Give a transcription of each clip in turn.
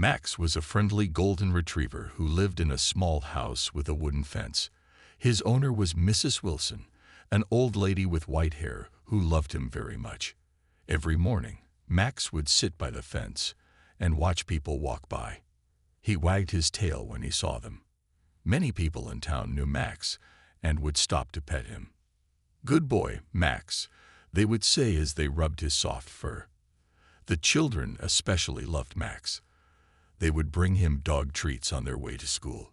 Max was a friendly golden retriever who lived in a small house with a wooden fence. His owner was Mrs. Wilson, an old lady with white hair who loved him very much. Every morning, Max would sit by the fence and watch people walk by. He wagged his tail when he saw them. Many people in town knew Max and would stop to pet him. "Good boy, Max," they would say as they rubbed his soft fur. The children especially loved Max. They would bring him dog treats on their way to school.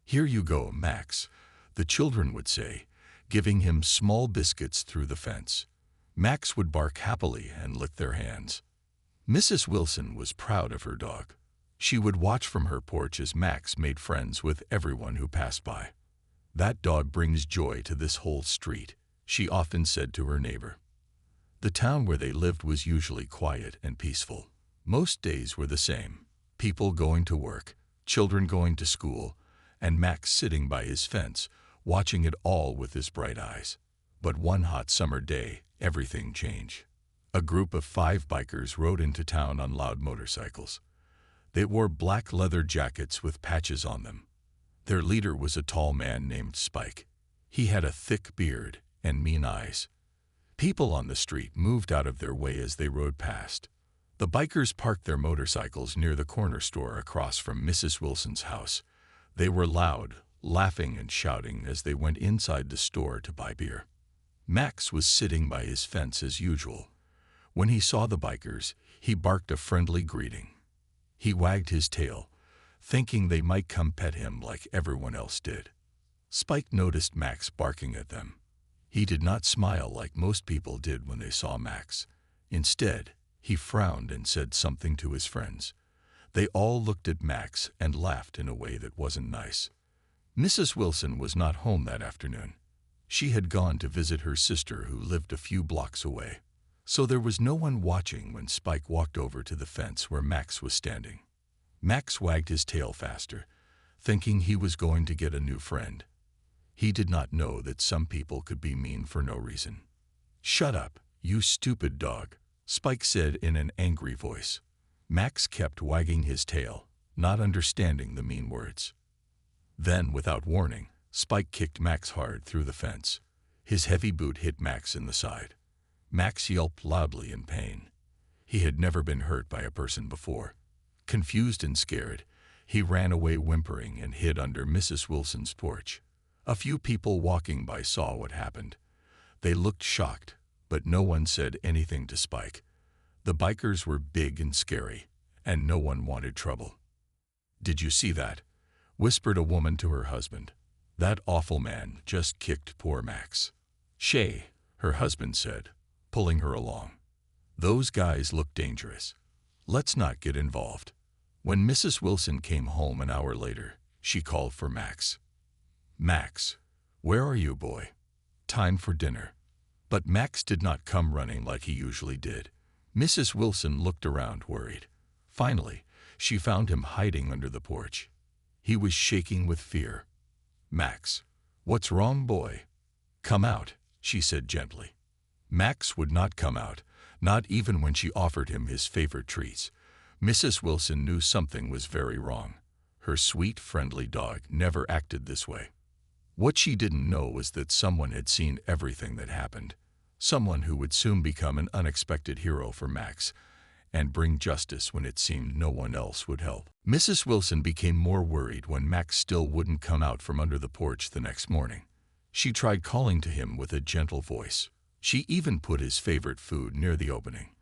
"Here you go, Max," the children would say, giving him small biscuits through the fence. Max would bark happily and lick their hands. Mrs. Wilson was proud of her dog. She would watch from her porch as Max made friends with everyone who passed by. "That dog brings joy to this whole street," she often said to her neighbor. The town where they lived was usually quiet and peaceful. Most days were the same. People going to work, children going to school, and Max sitting by his fence, watching it all with his bright eyes. But one hot summer day, everything changed. A group of 5 bikers rode into town on loud motorcycles. They wore black leather jackets with patches on them. Their leader was a tall man named Spike. He had a thick beard and mean eyes. People on the street moved out of their way as they rode past. The bikers parked their motorcycles near the corner store across from Mrs. Wilson's house. They were loud, laughing and shouting as they went inside the store to buy beer. Max was sitting by his fence as usual. When he saw the bikers, he barked a friendly greeting. He wagged his tail, thinking they might come pet him like everyone else did. Spike noticed Max barking at them. He did not smile like most people did when they saw Max. Instead, he frowned and said something to his friends. They all looked at Max and laughed in a way that wasn't nice. Mrs. Wilson was not home that afternoon. She had gone to visit her sister who lived a few blocks away. So there was no one watching when Spike walked over to the fence where Max was standing. Max wagged his tail faster, thinking he was going to get a new friend. He did not know that some people could be mean for no reason. "Shut up, you stupid dog," Spike said in an angry voice. Max kept wagging his tail, not understanding the mean words. Then, without warning, Spike kicked Max hard through the fence. His heavy boot hit Max in the side. Max yelped loudly in pain. He had never been hurt by a person before. Confused and scared, he ran away whimpering and hid under Mrs. Wilson's porch. A few people walking by saw what happened. They looked shocked, but no one said anything to Spike. The bikers were big and scary, and no one wanted trouble. "Did you see that?" whispered a woman to her husband. "That awful man just kicked poor Max." "Shay," her husband said, pulling her along. "Those guys look dangerous. Let's not get involved." When Mrs. Wilson came home an hour later, she called for Max. "Max, where are you, boy? Time for dinner." But Max did not come running like he usually did. Mrs. Wilson looked around worried. Finally, she found him hiding under the porch. He was shaking with fear. "Max, what's wrong, boy? Come out," she said gently. Max would not come out, not even when she offered him his favorite treats. Mrs. Wilson knew something was very wrong. Her sweet, friendly dog never acted this way. What she didn't know was that someone had seen everything that happened. Someone who would soon become an unexpected hero for Max and bring justice when it seemed no one else would help. Mrs. Wilson became more worried when Max still wouldn't come out from under the porch the next morning. She tried calling to him with a gentle voice. She even put his favorite food near the opening.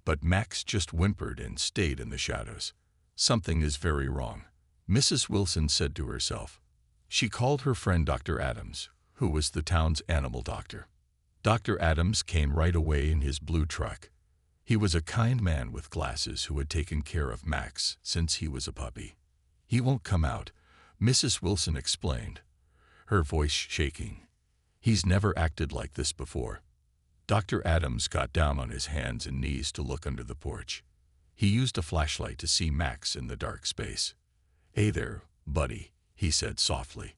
But Max just whimpered and stayed in the shadows. Something is very wrong, Mrs. Wilson said to herself. She called her friend Dr. Adams, who was the town's animal doctor. Dr. Adams came right away in his blue truck. He was a kind man with glasses who had taken care of Max since he was a puppy. "He won't come out," Mrs. Wilson explained, her voice shaking. "He's never acted like this before." Dr. Adams got down on his hands and knees to look under the porch. He used a flashlight to see Max in the dark space. "Hey there, buddy," he said softly.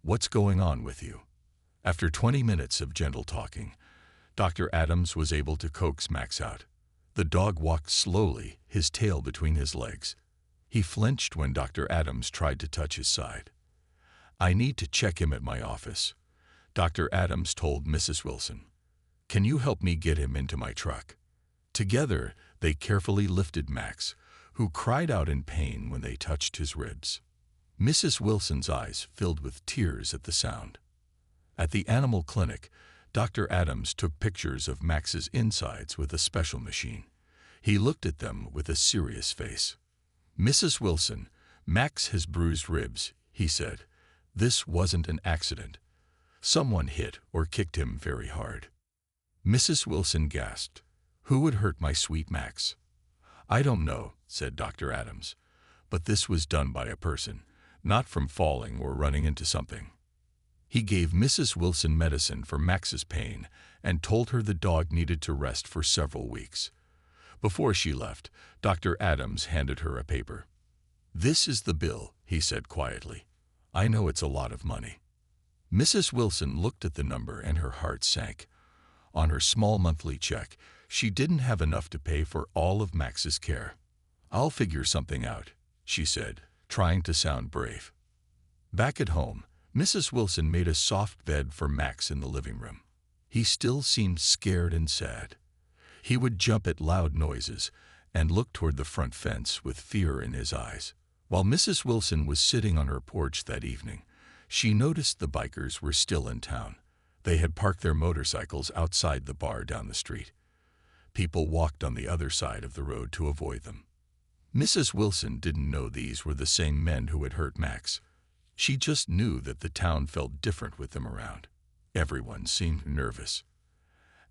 "What's going on with you?" After 20 minutes of gentle talking, Dr. Adams was able to coax Max out. The dog walked slowly, his tail between his legs. He flinched when Dr. Adams tried to touch his side. "I need to check him at my office," Dr. Adams told Mrs. Wilson. "Can you help me get him into my truck?" Together, they carefully lifted Max, who cried out in pain when they touched his ribs. Mrs. Wilson's eyes filled with tears at the sound. At the animal clinic, Dr. Adams took pictures of Max's insides with a special machine. He looked at them with a serious face. "Mrs. Wilson, Max has bruised ribs," he said. "This wasn't an accident. Someone hit or kicked him very hard." Mrs. Wilson gasped. "Who would hurt my sweet Max?" "I don't know," said Dr. Adams, "but this was done by a person, not from falling or running into something." He gave Mrs. Wilson medicine for Max's pain and told her the dog needed to rest for several weeks. Before she left, Dr. Adams handed her a paper. "This is the bill," he said quietly. "I know it's a lot of money." Mrs. Wilson looked at the number and her heart sank. On her small monthly check, she didn't have enough to pay for all of Max's care. "I'll figure something out," she said, trying to sound brave. Back at home, Mrs. Wilson made a soft bed for Max in the living room. He still seemed scared and sad. He would jump at loud noises and look toward the front fence with fear in his eyes. While Mrs. Wilson was sitting on her porch that evening, she noticed the bikers were still in town. They had parked their motorcycles outside the bar down the street. People walked on the other side of the road to avoid them. Mrs. Wilson didn't know these were the same men who had hurt Max. She just knew that the town felt different with them around. Everyone seemed nervous.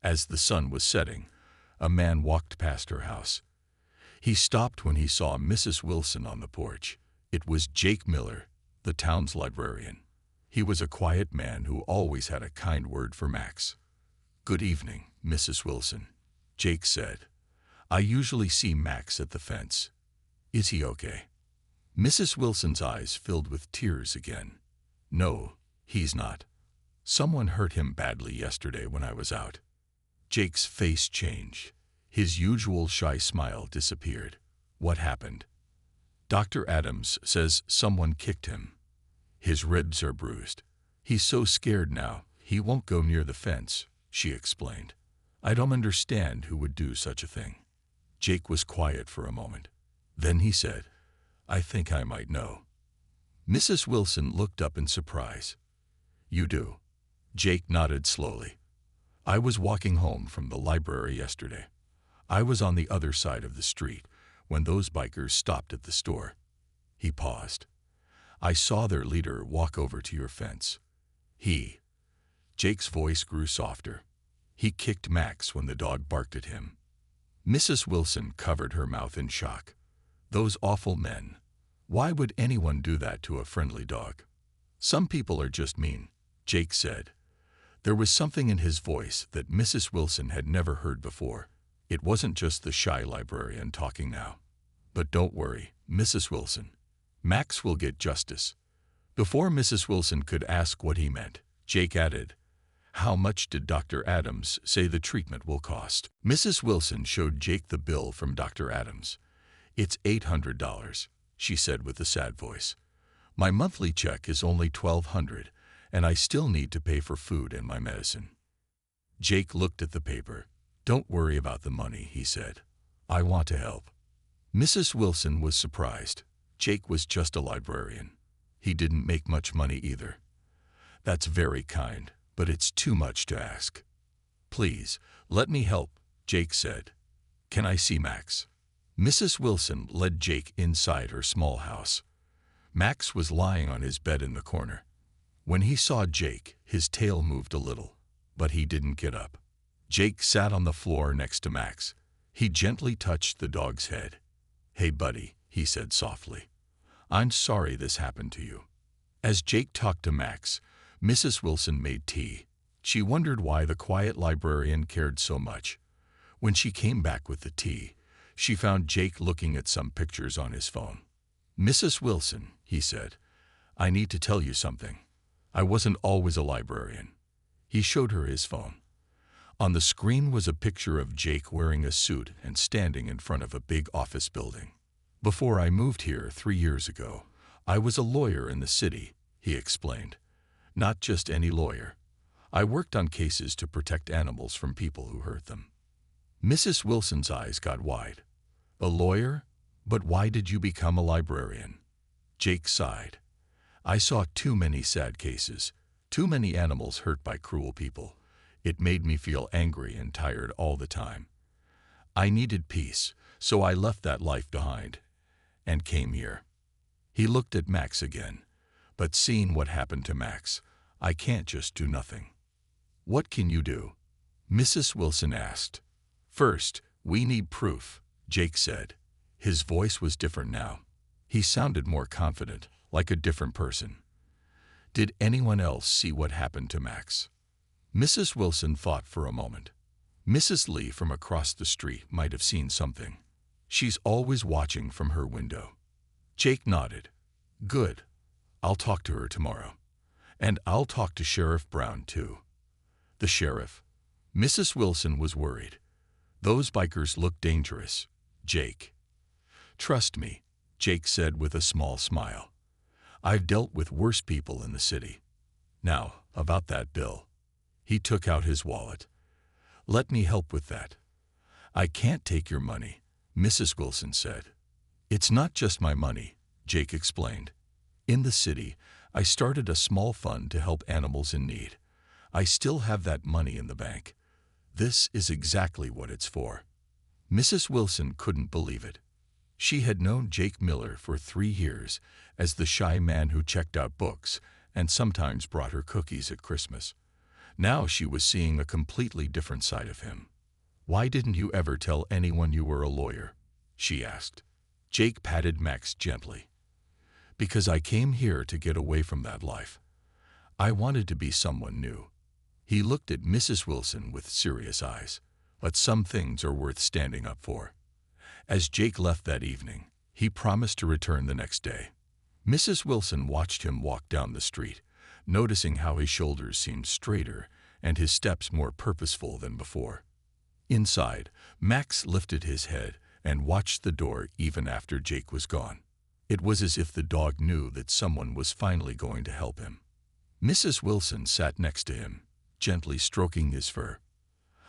As the sun was setting, a man walked past her house. He stopped when he saw Mrs. Wilson on the porch. It was Jake Miller, the town's librarian. He was a quiet man who always had a kind word for Max. "Good evening, Mrs. Wilson," Jake said. "I usually see Max at the fence. Is he okay?" Mrs. Wilson's eyes filled with tears again. "No, he's not. Someone hurt him badly yesterday when I was out." Jake's face changed. His usual shy smile disappeared. "What happened?" "Dr. Adams says someone kicked him. His ribs are bruised. He's so scared now, he won't go near the fence," she explained. "I don't understand who would do such a thing." Jake was quiet for a moment. Then he said, "I think I might know." Mrs. Wilson looked up in surprise. "You do?" Jake nodded slowly. "I was walking home from the library yesterday. I was on the other side of the street when those bikers stopped at the store." He paused. "I saw their leader walk over to your fence. Jake's voice grew softer. "He kicked Max when the dog barked at him." Mrs. Wilson covered her mouth in shock. "Those awful men. Why would anyone do that to a friendly dog?" "Some people are just mean," Jake said. There was something in his voice that Mrs. Wilson had never heard before. It wasn't just the shy librarian talking now. "But don't worry, Mrs. Wilson. Max will get justice." Before Mrs. Wilson could ask what he meant, Jake added, "How much did Dr. Adams say the treatment will cost?" Mrs. Wilson showed Jake the bill from Dr. Adams. "It's $800, she said with a sad voice. "My monthly check is only $1,200, and I still need to pay for food and my medicine." Jake looked at the paper. "Don't worry about the money," he said. "I want to help." Mrs. Wilson was surprised. Jake was just a librarian. He didn't make much money either. "That's very kind, but it's too much to ask." "Please, let me help," Jake said. "Can I see Max?" Mrs. Wilson led Jake inside her small house. Max was lying on his bed in the corner. When he saw Jake, his tail moved a little, but he didn't get up. Jake sat on the floor next to Max. He gently touched the dog's head. "Hey, buddy," he said softly. "I'm sorry this happened to you." As Jake talked to Max, Mrs. Wilson made tea. She wondered why the quiet librarian cared so much. When she came back with the tea, she found Jake looking at some pictures on his phone. "Mrs. Wilson," he said, "I need to tell you something. I wasn't always a librarian." He showed her his phone. On the screen was a picture of Jake wearing a suit and standing in front of a big office building. Before I moved here 3 years ago, I was a lawyer in the city, he explained. Not just any lawyer. I worked on cases to protect animals from people who hurt them. Mrs. Wilson's eyes got wide. A lawyer? But why did you become a librarian? Jake sighed. I saw too many sad cases, too many animals hurt by cruel people. It made me feel angry and tired all the time. I needed peace, so I left that life behind and came here. He looked at Max again. But seeing what happened to Max, I can't just do nothing. What can you do? Mrs. Wilson asked. First, we need proof, Jake said. His voice was different now. He sounded more confident, like a different person. Did anyone else see what happened to Max? Mrs. Wilson thought for a moment. Mrs. Lee from across the street might have seen something. She's always watching from her window. Jake nodded. Good. I'll talk to her tomorrow. And I'll talk to Sheriff Brown, too. The sheriff? Mrs. Wilson was worried. Those bikers look dangerous, Jake. Trust me, Jake said with a small smile. I've dealt with worse people in the city. Now, about that bill. He took out his wallet. Let me help with that. I can't take your money, Mrs. Wilson said. It's not just my money, Jake explained. In the city, I started a small fund to help animals in need. I still have that money in the bank. This is exactly what it's for. Mrs. Wilson couldn't believe it. She had known Jake Miller for 3 years as the shy man who checked out books and sometimes brought her cookies at Christmas. Now she was seeing a completely different side of him. Why didn't you ever tell anyone you were a lawyer? She asked. Jake patted Max gently. Because I came here to get away from that life. I wanted to be someone new. He looked at Mrs. Wilson with serious eyes. But some things are worth standing up for. As Jake left that evening, he promised to return the next day. Mrs. Wilson watched him walk down the street, noticing how his shoulders seemed straighter and his steps more purposeful than before. Inside, Max lifted his head and watched the door even after Jake was gone. It was as if the dog knew that someone was finally going to help him. Mrs. Wilson sat next to him, gently stroking his fur.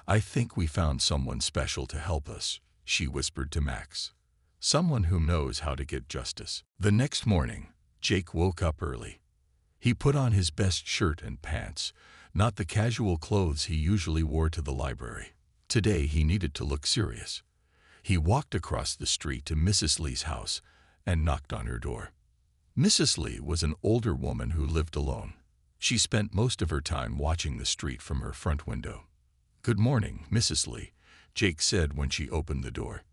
I think we found someone special to help us, she whispered to Max. Someone who knows how to get justice. The next morning, Jake woke up early. He put on his best shirt and pants, not the casual clothes he usually wore to the library. Today he needed to look serious. He walked across the street to Mrs. Lee's house and knocked on her door. Mrs. Lee was an older woman who lived alone. She spent most of her time watching the street from her front window. Good morning, Mrs. Lee, Jake said when she opened the door.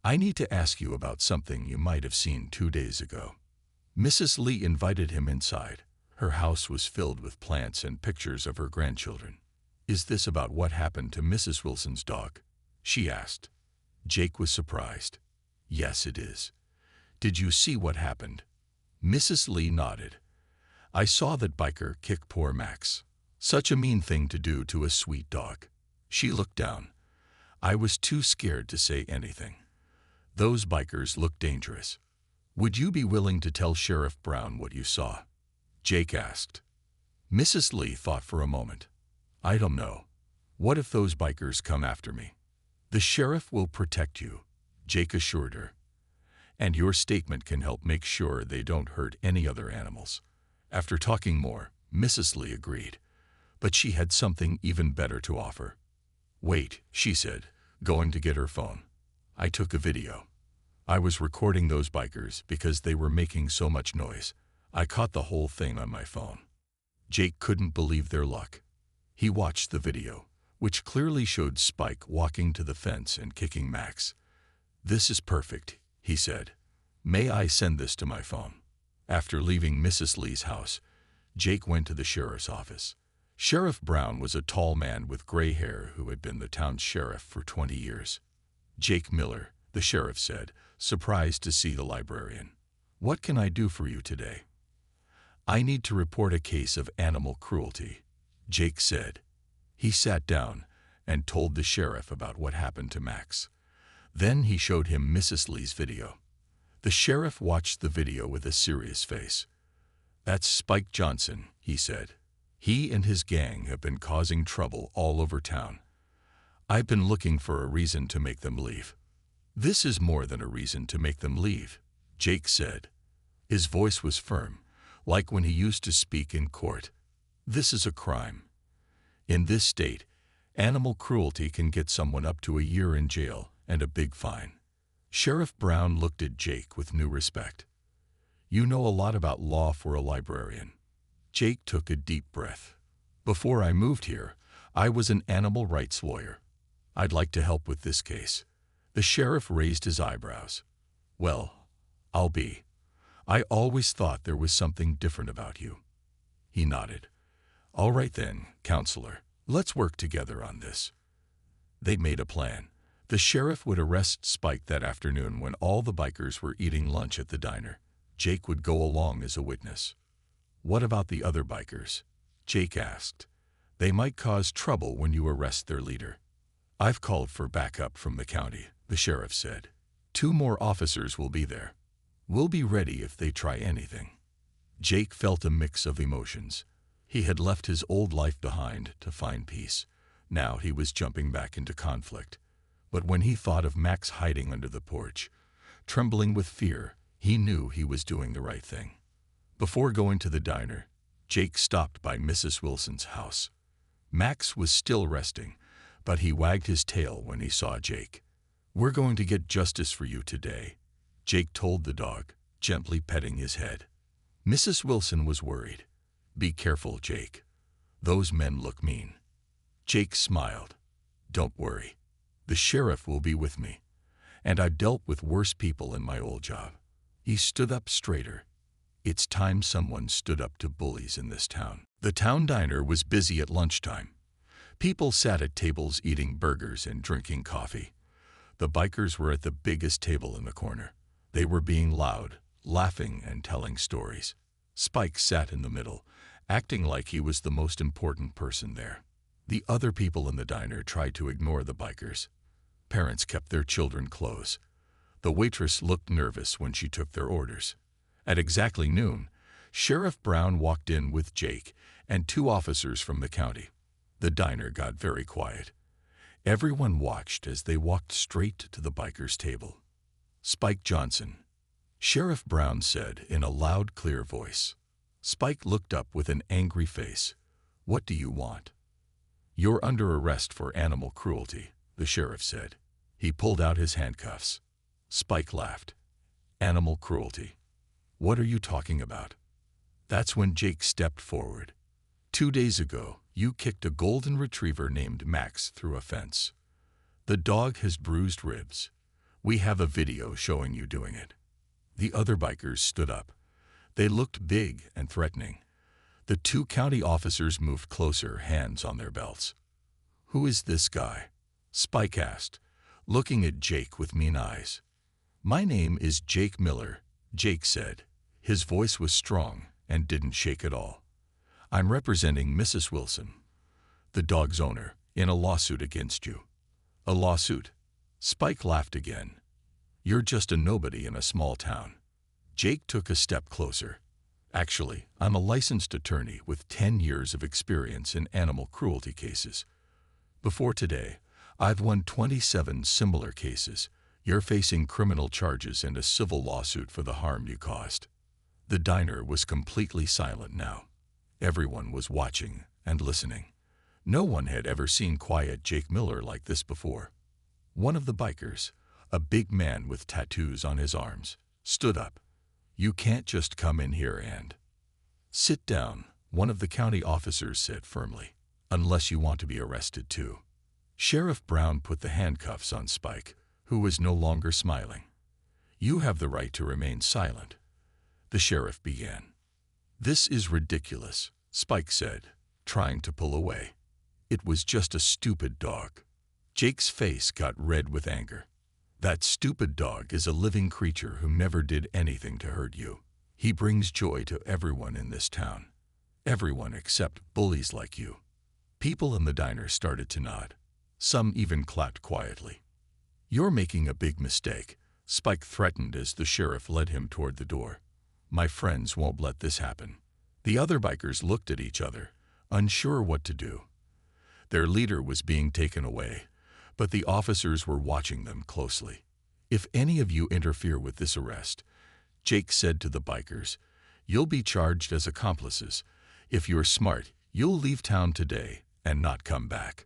I need to ask you about something you might have seen 2 days ago. Mrs. Lee invited him inside. Her house was filled with plants and pictures of her grandchildren. Is this about what happened to Mrs. Wilson's dog? She asked. Jake was surprised. Yes, it is. Did you see what happened? Mrs. Lee nodded. I saw that biker kick poor Max. Such a mean thing to do to a sweet dog. She looked down. I was too scared to say anything. Those bikers look dangerous. Would you be willing to tell Sheriff Brown what you saw? Jake asked. Mrs. Lee thought for a moment. I don't know. What if those bikers come after me? The sheriff will protect you, Jake assured her. And your statement can help make sure they don't hurt any other animals. After talking more, Mrs. Lee agreed. But she had something even better to offer. Wait, she said, going to get her phone. I took a video. I was recording those bikers because they were making so much noise. I caught the whole thing on my phone. Jake couldn't believe their luck. He watched the video, which clearly showed Spike walking to the fence and kicking Max. This is perfect, he said. May I send this to my phone? After leaving Mrs. Lee's house, Jake went to the sheriff's office. Sheriff Brown was a tall man with gray hair who had been the town's sheriff for 20 years. Jake Miller, the sheriff said, surprised to see the librarian. What can I do for you today? I need to report a case of animal cruelty, Jake said. He sat down and told the sheriff about what happened to Max. Then he showed him Mrs. Lee's video. The sheriff watched the video with a serious face. "That's Spike Johnson," he said. "He and his gang have been causing trouble all over town. I've been looking for a reason to make them leave." "This is more than a reason to make them leave," Jake said. His voice was firm, like when he used to speak in court. "This is a crime. In this state, animal cruelty can get someone up to a year in jail and a big fine." Sheriff Brown looked at Jake with new respect. "You know a lot about law for a librarian." Jake took a deep breath. "Before I moved here, I was an animal rights lawyer. I'd like to help with this case." The sheriff raised his eyebrows. "Well, I always thought there was something different about you." He nodded. "All right then, counselor, let's work together on this." They made a plan. The sheriff would arrest Spike that afternoon when all the bikers were eating lunch at the diner. Jake would go along as a witness. "What about the other bikers?" Jake asked. "They might cause trouble when you arrest their leader." "I've called for backup from the county," the sheriff said. "2 more officers will be there. We'll be ready if they try anything." Jake felt a mix of emotions. He had left his old life behind to find peace. Now he was jumping back into conflict. But when he thought of Max hiding under the porch, trembling with fear, he knew he was doing the right thing. Before going to the diner, Jake stopped by Mrs. Wilson's house. Max was still resting, but he wagged his tail when he saw Jake. "We're going to get justice for you today," Jake told the dog, gently petting his head. Mrs. Wilson was worried. "Be careful, Jake. Those men look mean." Jake smiled. "Don't worry. The sheriff will be with me, and I've dealt with worse people in my old job." He stood up straighter. It's time someone stood up to bullies in this town. The town diner was busy at lunchtime. People sat at tables eating burgers and drinking coffee. The bikers were at the biggest table in the corner. They were being loud, laughing and telling stories. Spike sat in the middle, acting like he was the most important person there. The other people in the diner tried to ignore the bikers. Parents kept their children close. The waitress looked nervous when she took their orders. At exactly noon, Sheriff Brown walked in with Jake and 2 officers from the county. The diner got very quiet. Everyone watched as they walked straight to the bikers' table. "Spike Johnson," Sheriff Brown said in a loud, clear voice. Spike looked up with an angry face. "What do you want?" "You're under arrest for animal cruelty," the sheriff said. He pulled out his handcuffs. Spike laughed. "Animal cruelty? What are you talking about?" That's when Jake stepped forward. 2 days ago, you kicked a golden retriever named Max through a fence. The dog has bruised ribs. We have a video showing you doing it." The other bikers stood up. They looked big and threatening. The 2 county officers moved closer, hands on their belts. "Who is this guy?" Spike asked, looking at Jake with mean eyes. "My name is Jake Miller," Jake said. His voice was strong and didn't shake at all. "I'm representing Mrs. Wilson, the dog's owner, in a lawsuit against you." "A lawsuit?" Spike laughed again. "You're just a nobody in a small town." Jake took a step closer. "Actually, I'm a licensed attorney with 10 years of experience in animal cruelty cases. Before today, I've won 27 similar cases. You're facing criminal charges and a civil lawsuit for the harm you caused." The diner was completely silent now. Everyone was watching and listening. No one had ever seen quiet Jake Miller like this before. One of the bikers, a big man with tattoos on his arms, stood up. "You can't just come in here and—" "Sit down," one of the county officers said firmly, "unless you want to be arrested too." Sheriff Brown put the handcuffs on Spike, who was no longer smiling. "You have the right to remain silent," the sheriff began. "This is ridiculous," Spike said, trying to pull away. "It was just a stupid dog." Jake's face got red with anger. "That stupid dog is a living creature who never did anything to hurt you. He brings joy to everyone in this town. Everyone except bullies like you." People in the diner started to nod. Some even clapped quietly. "You're making a big mistake," Spike threatened as the sheriff led him toward the door. "My friends won't let this happen." The other bikers looked at each other, unsure what to do. Their leader was being taken away, but the officers were watching them closely. "If any of you interfere with this arrest," Jake said to the bikers, "you'll be charged as accomplices. If you're smart, you'll leave town today and not come back."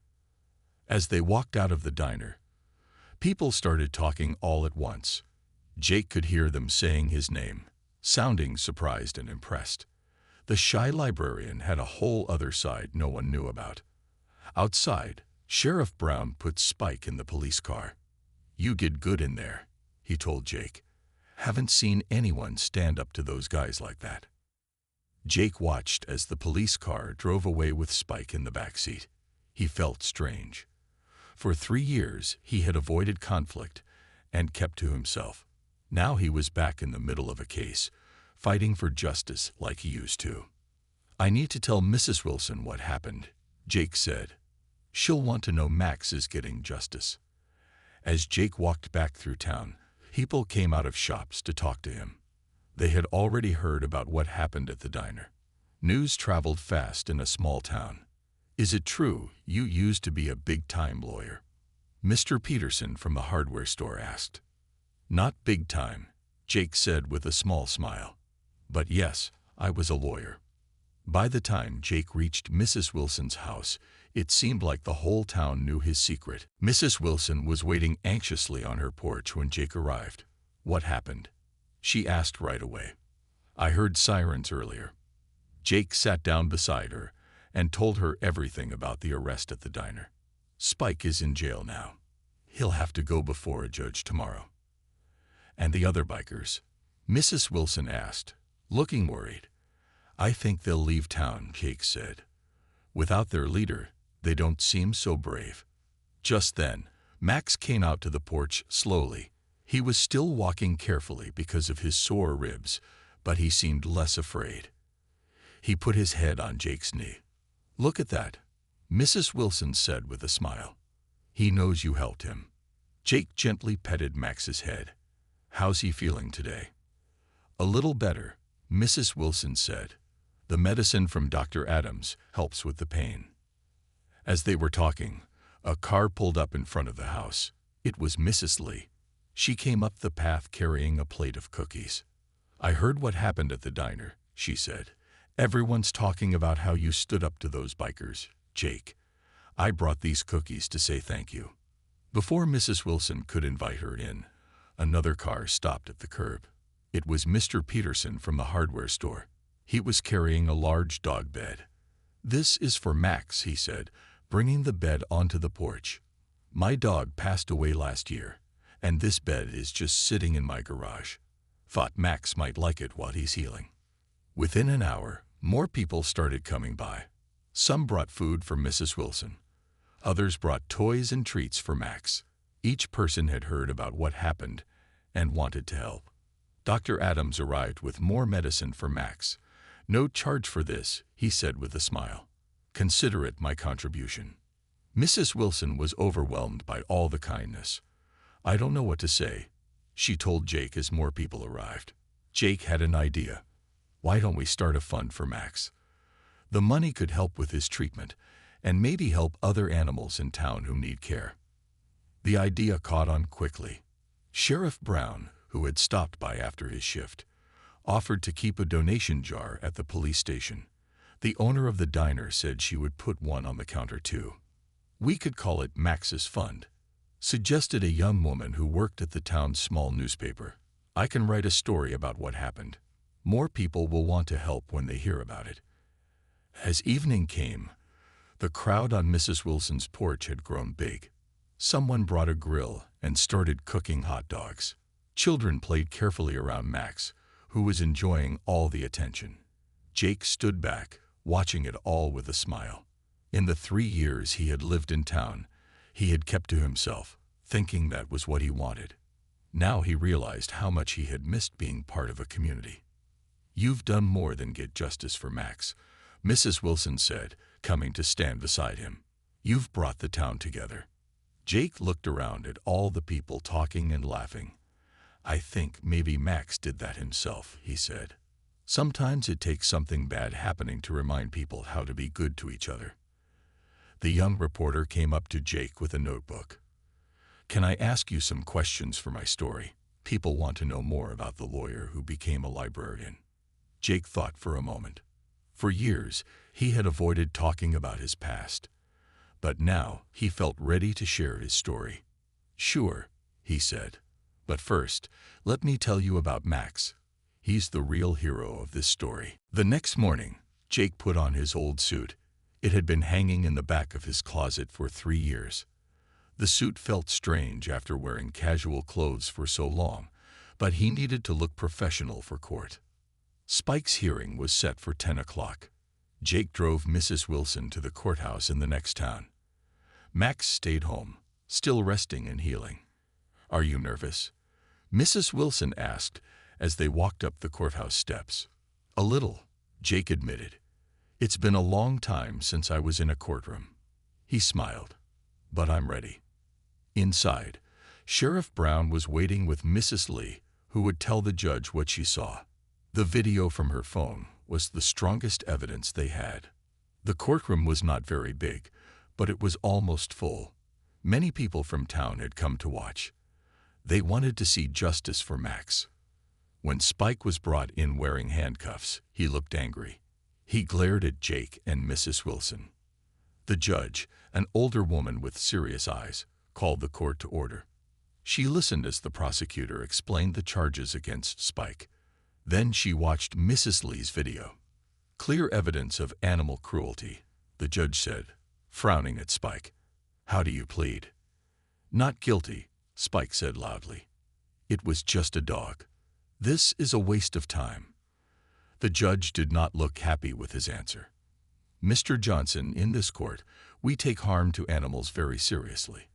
As they walked out of the diner, people started talking all at once. Jake could hear them saying his name, sounding surprised and impressed. The shy librarian had a whole other side no one knew about. Outside, Sheriff Brown put Spike in the police car. "You did good in there," he told Jake. "Haven't seen anyone stand up to those guys like that." Jake watched as the police car drove away with Spike in the back seat. He felt strange. For 3 years, he had avoided conflict and kept to himself. Now he was back in the middle of a case, fighting for justice like he used to. "I need to tell Mrs. Wilson what happened," Jake said. "She'll want to know Max is getting justice." As Jake walked back through town, people came out of shops to talk to him. They had already heard about what happened at the diner. News traveled fast in a small town. "Is it true you used to be a big-time lawyer?" Mr. Peterson from the hardware store asked. "Not big time," Jake said with a small smile. "But yes, I was a lawyer." By the time Jake reached Mrs. Wilson's house, it seemed like the whole town knew his secret. Mrs. Wilson was waiting anxiously on her porch when Jake arrived. "What happened?" she asked right away. "I heard sirens earlier." Jake sat down beside her and told her everything about the arrest at the diner. "Spike is in jail now. He'll have to go before a judge tomorrow." "And the other bikers?" Mrs. Wilson asked, looking worried. "I think they'll leave town," Jake said. "Without their leader, they don't seem so brave." Just then, Max came out to the porch slowly. He was still walking carefully because of his sore ribs, but he seemed less afraid. He put his head on Jake's knee. "Look at that," Mrs. Wilson said with a smile. "He knows you helped him." Jake gently petted Max's head. "How's he feeling today?" "A little better," Mrs. Wilson said. "The medicine from Dr. Adams helps with the pain." As they were talking, a car pulled up in front of the house. It was Mrs. Lee. She came up the path carrying a plate of cookies. "I heard what happened at the diner," she said. "Everyone's talking about how you stood up to those bikers, Jake. I brought these cookies to say thank you." Before Mrs. Wilson could invite her in, another car stopped at the curb. It was Mr. Peterson from the hardware store. He was carrying a large dog bed. "This is for Max," he said, bringing the bed onto the porch. "My dog passed away last year, and this bed is just sitting in my garage. Thought Max might like it while he's healing." Within an hour, more people started coming by. Some brought food for Mrs. Wilson. Others brought toys and treats for Max. Each person had heard about what happened and wanted to help. Dr. Adams arrived with more medicine for Max. "No charge for this," he said with a smile. "Consider it my contribution." Mrs. Wilson was overwhelmed by all the kindness. "I don't know what to say," she told Jake as more people arrived. Jake had an idea. "Why don't we start a fund for Max? The money could help with his treatment and maybe help other animals in town who need care." The idea caught on quickly. Sheriff Brown, who had stopped by after his shift, offered to keep a donation jar at the police station. The owner of the diner said she would put one on the counter too. "We could call it Max's Fund," suggested a young woman who worked at the town's small newspaper. "I can write a story about what happened. More people will want to help when they hear about it." As evening came, the crowd on Mrs. Wilson's porch had grown big. Someone brought a grill and started cooking hot dogs. Children played carefully around Max, who was enjoying all the attention. Jake stood back, watching it all with a smile. In the 3 years he had lived in town, he had kept to himself, thinking that was what he wanted. Now he realized how much he had missed being part of a community. "You've done more than get justice for Max," Mrs. Wilson said, coming to stand beside him. "You've brought the town together." Jake looked around at all the people talking and laughing. "I think maybe Max did that himself," he said. "Sometimes it takes something bad happening to remind people how to be good to each other." The young reporter came up to Jake with a notebook. "Can I ask you some questions for my story? People want to know more about the lawyer who became a librarian." Jake thought for a moment. For years, he had avoided talking about his past. But now, he felt ready to share his story. "Sure," he said. "But first, let me tell you about Max. He's the real hero of this story." The next morning, Jake put on his old suit. It had been hanging in the back of his closet for 3 years. The suit felt strange after wearing casual clothes for so long, but he needed to look professional for court. Spike's hearing was set for 10 o'clock. Jake drove Mrs. Wilson to the courthouse in the next town. Max stayed home, still resting and healing. "Are you nervous?" Mrs. Wilson asked as they walked up the courthouse steps. "A little," Jake admitted. "It's been a long time since I was in a courtroom." He smiled. "But I'm ready." Inside, Sheriff Brown was waiting with Mrs. Lee, who would tell the judge what she saw. The video from her phone was the strongest evidence they had. The courtroom was not very big, but it was almost full. Many people from town had come to watch. They wanted to see justice for Max. When Spike was brought in wearing handcuffs, he looked angry. He glared at Jake and Mrs. Wilson. The judge, an older woman with serious eyes, called the court to order. She listened as the prosecutor explained the charges against Spike. Then she watched Mrs. Lee's video. "Clear evidence of animal cruelty," the judge said, frowning at Spike. "How do you plead?" "Not guilty," Spike said loudly. "It was just a dog. This is a waste of time." The judge did not look happy with his answer. "Mr. Johnson, in this court, we take harm to animals very seriously.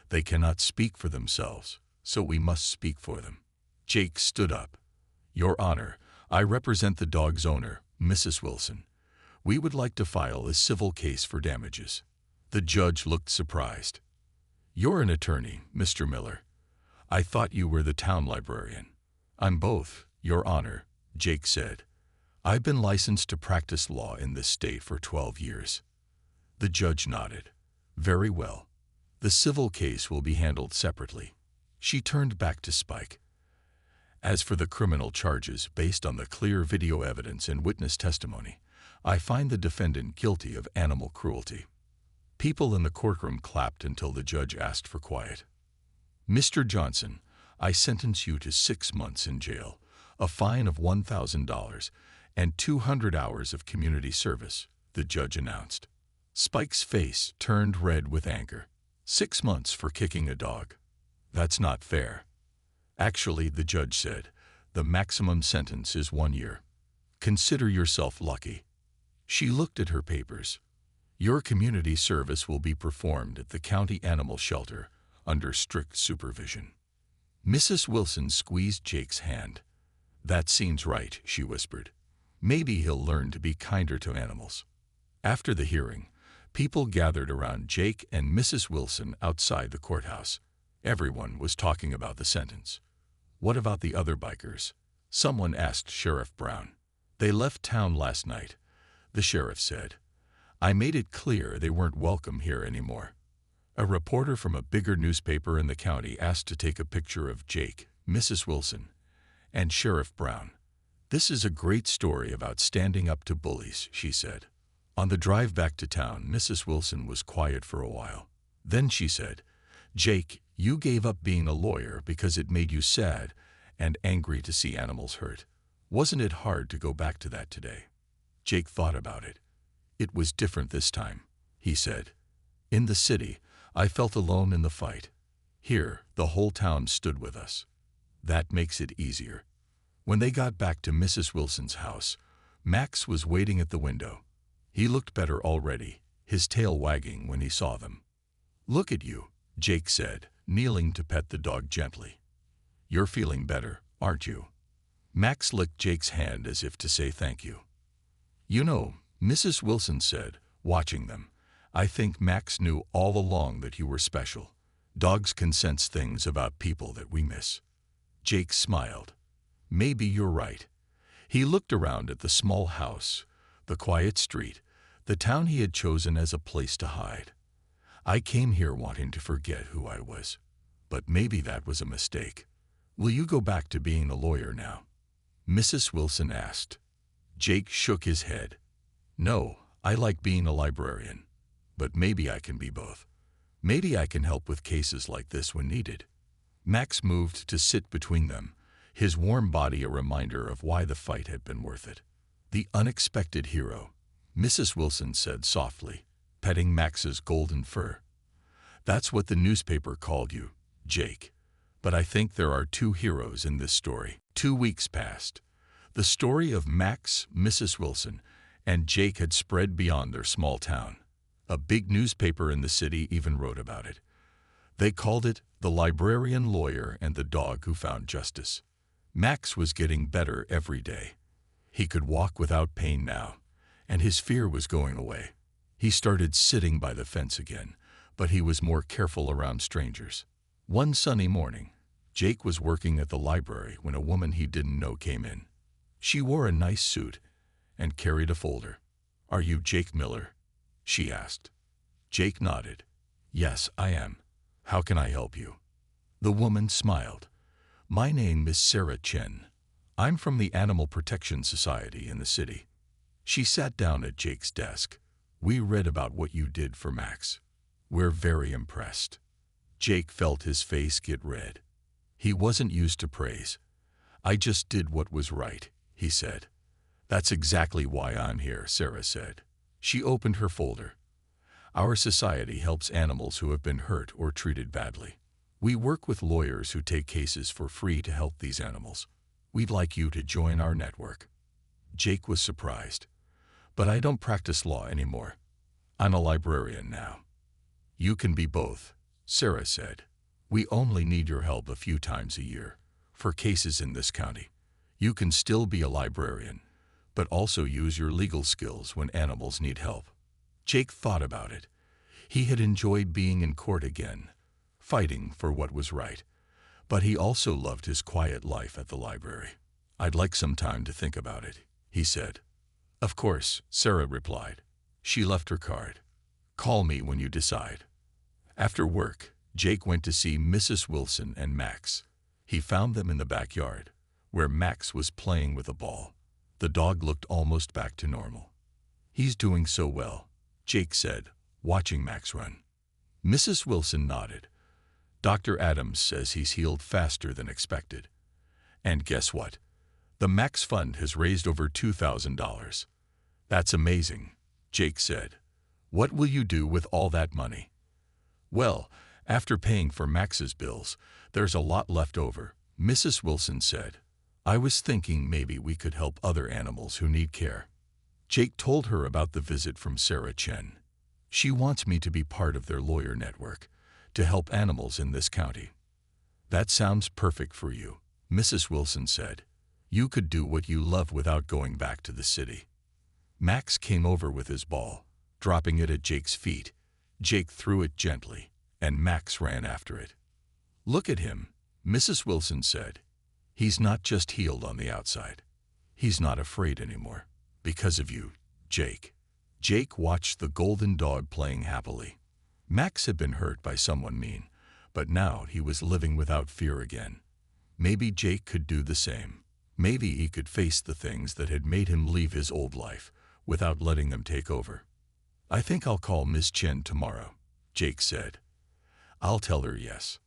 They cannot speak for themselves, so we must speak for them." Jake stood up. "Your Honor, I represent the dog's owner, Mrs. Wilson. We would like to file a civil case for damages." The judge looked surprised. "You're an attorney, Mr. Miller. I thought you were the town librarian." "I'm both, Your Honor," Jake said. "I've been licensed to practice law in this state for 12 years. The judge nodded. "Very well. The civil case will be handled separately." She turned back to Spike. "As for the criminal charges based on the clear video evidence and witness testimony, I find the defendant guilty of animal cruelty." People in the courtroom clapped until the judge asked for quiet. "Mr. Johnson, I sentence you to 6 months in jail, a fine of $1,000, and 200 hours of community service," the judge announced. Spike's face turned red with anger. 6 months for kicking a dog. That's not fair. "Actually," the judge said, "the maximum sentence is 1 year. Consider yourself lucky." She looked at her papers. "Your community service will be performed at the county animal shelter under strict supervision." Mrs. Wilson squeezed Jake's hand. "That seems right," she whispered. "Maybe he'll learn to be kinder to animals." After the hearing, people gathered around Jake and Mrs. Wilson outside the courthouse. Everyone was talking about the sentence. "What about the other bikers?" someone asked Sheriff Brown. "They left town last night," the sheriff said. "I made it clear they weren't welcome here anymore." A reporter from a bigger newspaper in the county asked to take a picture of Jake, Mrs. Wilson, and Sheriff Brown. "This is a great story about standing up to bullies," she said. On the drive back to town, Mrs. Wilson was quiet for a while. Then she said, "Jake, you gave up being a lawyer because it made you sad and angry to see animals hurt. Wasn't it hard to go back to that today?" Jake thought about it. "It was different this time," he said. "In the city, I felt alone in the fight. Here, the whole town stood with us. That makes it easier." When they got back to Mrs. Wilson's house, Max was waiting at the window. He looked better already, his tail wagging when he saw them. "Look at you," Jake said, kneeling to pet the dog gently. "You're feeling better, aren't you?" Max licked Jake's hand as if to say thank you. "You know," Mrs. Wilson said, watching them, "I think Max knew all along that you were special. Dogs can sense things about people that we miss." Jake smiled. Maybe you're right. He looked around at the small house, the quiet street, the town he had chosen as a place to hide. I came here wanting to forget who I was. But maybe that was a mistake. Will you go back to being a lawyer now? Mrs. Wilson asked. Jake shook his head. No, I like being a librarian. But maybe I can be both. Maybe I can help with cases like this when needed. Max moved to sit between them, his warm body a reminder of why the fight had been worth it. The unexpected hero, Mrs. Wilson said softly, petting Max's golden fur. That's what the newspaper called you, Jake. But I think there are two heroes in this story. 2 weeks passed. The story of Max, Mrs. Wilson, and Jake had spread beyond their small town. A big newspaper in the city even wrote about it. They called it The Librarian Lawyer and the Dog Who Found Justice. Max was getting better every day. He could walk without pain now, and his fear was going away. He started sitting by the fence again, but he was more careful around strangers. One sunny morning, Jake was working at the library when a woman he didn't know came in. She wore a nice suit and carried a folder. "Are you Jake Miller?" she asked. Jake nodded. "Yes, I am. How can I help you?" The woman smiled. "My name is Sarah Chen. I'm from the Animal Protection Society in the city." She sat down at Jake's desk. "We read about what you did for Max. We're very impressed." Jake felt his face get red. He wasn't used to praise. "I just did what was right," he said. "That's exactly why I'm here," Sarah said. She opened her folder. "Our society helps animals who have been hurt or treated badly. We work with lawyers who take cases for free to help these animals. We'd like you to join our network." Jake was surprised. "But I don't practice law anymore. I'm a librarian now." "You can be both," Sarah said. "We only need your help a few times a year for cases in this county. You can still be a librarian, but also use your legal skills when animals need help." Jake thought about it. He had enjoyed being in court again, fighting for what was right, but he also loved his quiet life at the library. "I'd like some time to think about it," he said. "Of course," Sarah replied. She left her card. "Call me when you decide." After work, Jake went to see Mrs. Wilson and Max. He found them in the backyard, where Max was playing with a ball. The dog looked almost back to normal. "He's doing so well," Jake said, watching Max run. Mrs. Wilson nodded. "Dr. Adams says he's healed faster than expected. And guess what? The Max Fund has raised over $2,000. "That's amazing," Jake said. "What will you do with all that money?" "Well, after paying for Max's bills, there's a lot left over," Mrs. Wilson said. "I was thinking maybe we could help other animals who need care." Jake told her about the visit from Sarah Chen. "She wants me to be part of their lawyer network, to help animals in this county." "That sounds perfect for you," Mrs. Wilson said. "You could do what you love without going back to the city." Max came over with his ball, dropping it at Jake's feet. Jake threw it gently, and Max ran after it. "Look at him," Mrs. Wilson said. "He's not just healed on the outside. He's not afraid anymore. Because of you, Jake." Jake watched the golden dog playing happily. Max had been hurt by someone mean, but now he was living without fear again. Maybe Jake could do the same. Maybe he could face the things that had made him leave his old life without letting them take over. "I think I'll call Miss Chen tomorrow," Jake said. "I'll tell her yes."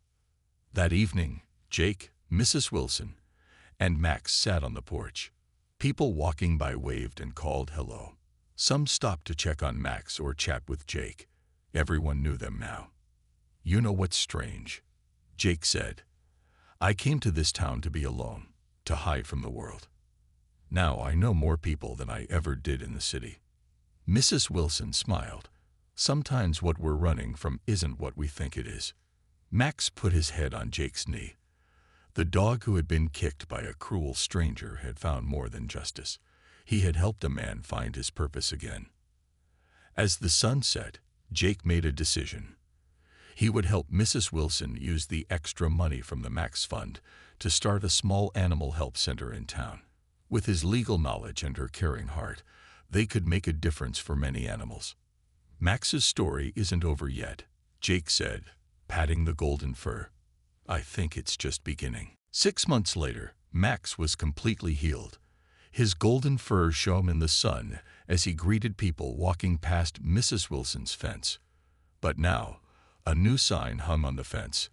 That evening, Jake, Mrs. Wilson, and Max sat on the porch. People walking by waved and called hello. Some stopped to check on Max or chat with Jake. Everyone knew them now. "You know what's strange?" Jake said. "I came to this town to be alone, to hide from the world. Now I know more people than I ever did in the city." Mrs. Wilson smiled. "Sometimes what we're running from isn't what we think it is." Max put his head on Jake's knee. The dog who had been kicked by a cruel stranger had found more than justice. He had helped a man find his purpose again. As the sun set, Jake made a decision. He would help Mrs. Wilson use the extra money from the Max Fund to start a small animal help center in town. With his legal knowledge and her caring heart, they could make a difference for many animals. Max's story isn't over yet, Jake said, patting the golden fur. I think it's just beginning. 6 months later, Max was completely healed. His golden fur shone in the sun as he greeted people walking past Mrs. Wilson's fence. But now, a new sign hung on the fence: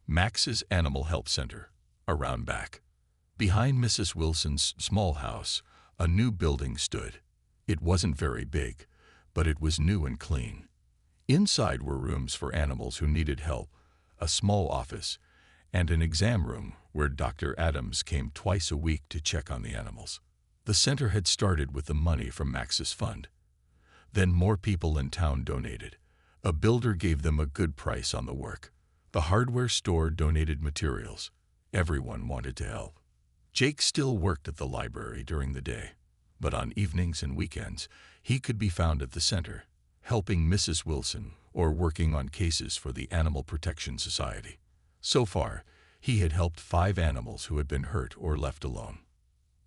Max's Animal Help Center, around back. Behind Mrs. Wilson's small house, a new building stood. It wasn't very big, but it was new and clean. Inside were rooms for animals who needed help, a small office, and an exam room where Dr. Adams came twice a week to check on the animals. The center had started with the money from Max's fund. Then more people in town donated. A builder gave them a good price on the work. The hardware store donated materials. Everyone wanted to help. Jake still worked at the library during the day, but on evenings and weekends, he could be found at the center, helping Mrs. Wilson or working on cases for the Animal Protection Society. So far, he had helped 5 animals who had been hurt or left alone.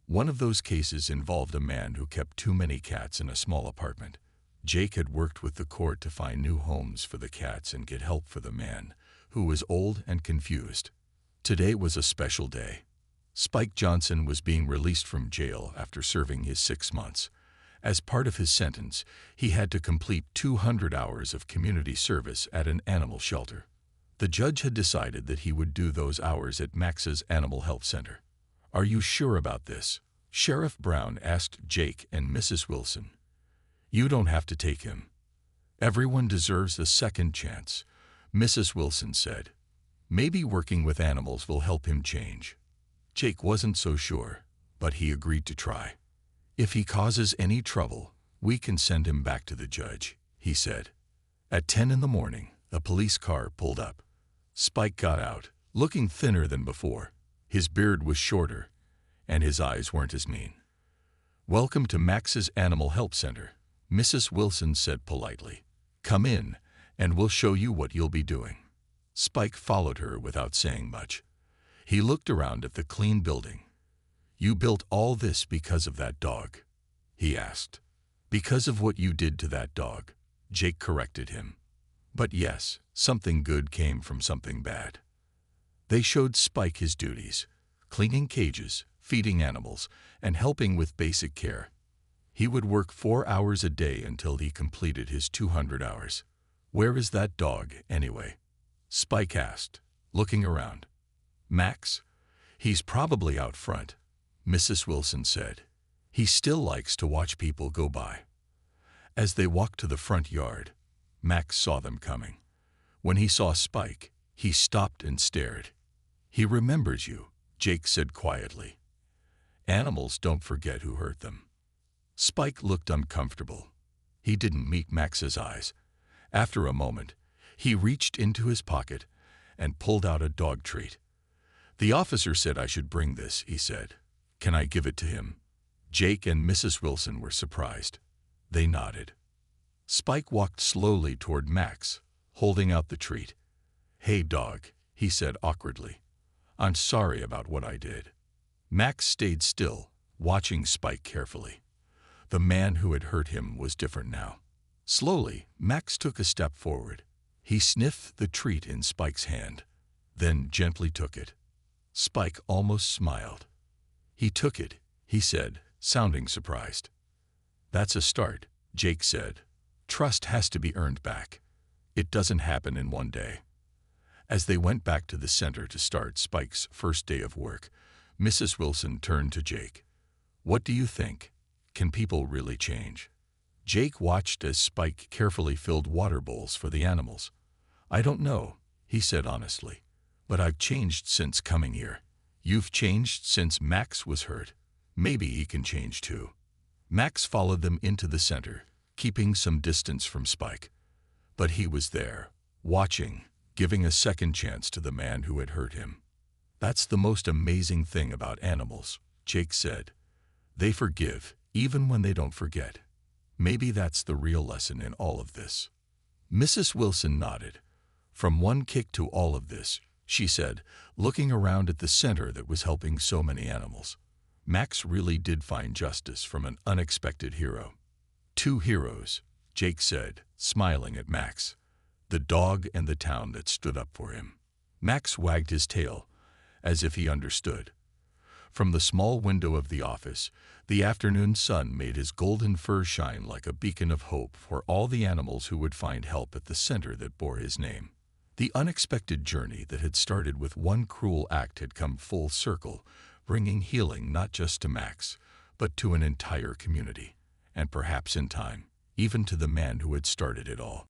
One of those cases involved a man who kept too many cats in a small apartment. Jake had worked with the court to find new homes for the cats and get help for the man, who was old and confused. Today was a special day. Spike Johnson was being released from jail after serving his 6 months. As part of his sentence, he had to complete 200 hours of community service at an animal shelter. The judge had decided that he would do those hours at Max's Animal Help Center. "Are you sure about this?" Sheriff Brown asked Jake and Mrs. Wilson. "You don't have to take him. Everyone deserves a second chance," Mrs. Wilson said. "Maybe working with animals will help him change." Jake wasn't so sure, but he agreed to try. "If he causes any trouble, we can send him back to the judge," he said. At 10 in the morning, a police car pulled up. Spike got out, looking thinner than before. His beard was shorter, and his eyes weren't as mean. "Welcome to Max's Animal Help Center," Mrs. Wilson said politely. "Come in, and we'll show you what you'll be doing." Spike followed her without saying much. He looked around at the clean building. "You built all this because of that dog?" he asked. "Because of what you did to that dog," Jake corrected him. "But yes, something good came from something bad." They showed Spike his duties: cleaning cages, feeding animals, and helping with basic care. He would work 4 hours a day until he completed his 200 hours. "Where is that dog, anyway?" Spike asked, looking around. "Max? He's probably out front," Mrs. Wilson said. "He still likes to watch people go by." As they walked to the front yard, Max saw them coming. When he saw Spike, he stopped and stared. "He remembers you," Jake said quietly. "Animals don't forget who hurt them." Spike looked uncomfortable. He didn't meet Max's eyes. After a moment, he reached into his pocket and pulled out a dog treat. "The officer said I should bring this," he said. "Can I give it to him?" Jake and Mrs. Wilson were surprised. They nodded. Spike walked slowly toward Max, holding out the treat. "Hey, dog," he said awkwardly. "I'm sorry about what I did." Max stayed still, watching Spike carefully. The man who had hurt him was different now. Slowly, Max took a step forward. He sniffed the treat in Spike's hand, then gently took it. Spike almost smiled. "He took it," he said, sounding surprised. "That's a start," Jake said. "Trust has to be earned back. It doesn't happen in one day." As they went back to the center to start Spike's first day of work, Mrs. Wilson turned to Jake. "What do you think? Can people really change?" Jake watched as Spike carefully filled water bowls for the animals. "I don't know," he said honestly, "but I've changed since coming here." "You've changed since Max was hurt. Maybe he can change too." Max followed them into the center, keeping some distance from Spike. But he was there, watching, giving a second chance to the man who had hurt him. "That's the most amazing thing about animals," Jake said. "They forgive, even when they don't forget. Maybe that's the real lesson in all of this." Mrs. Wilson nodded. From one kick to all of this, she said, looking around at the center that was helping so many animals. Max really did find justice from an unexpected hero. Two heroes, Jake said, smiling at Max. The dog and the town that stood up for him. Max wagged his tail, as if he understood. From the small window of the office, the afternoon sun made his golden fur shine like a beacon of hope for all the animals who would find help at the center that bore his name. The unexpected journey that had started with one cruel act had come full circle, bringing healing not just to Max, but to an entire community, and perhaps in time, even to the man who had started it all.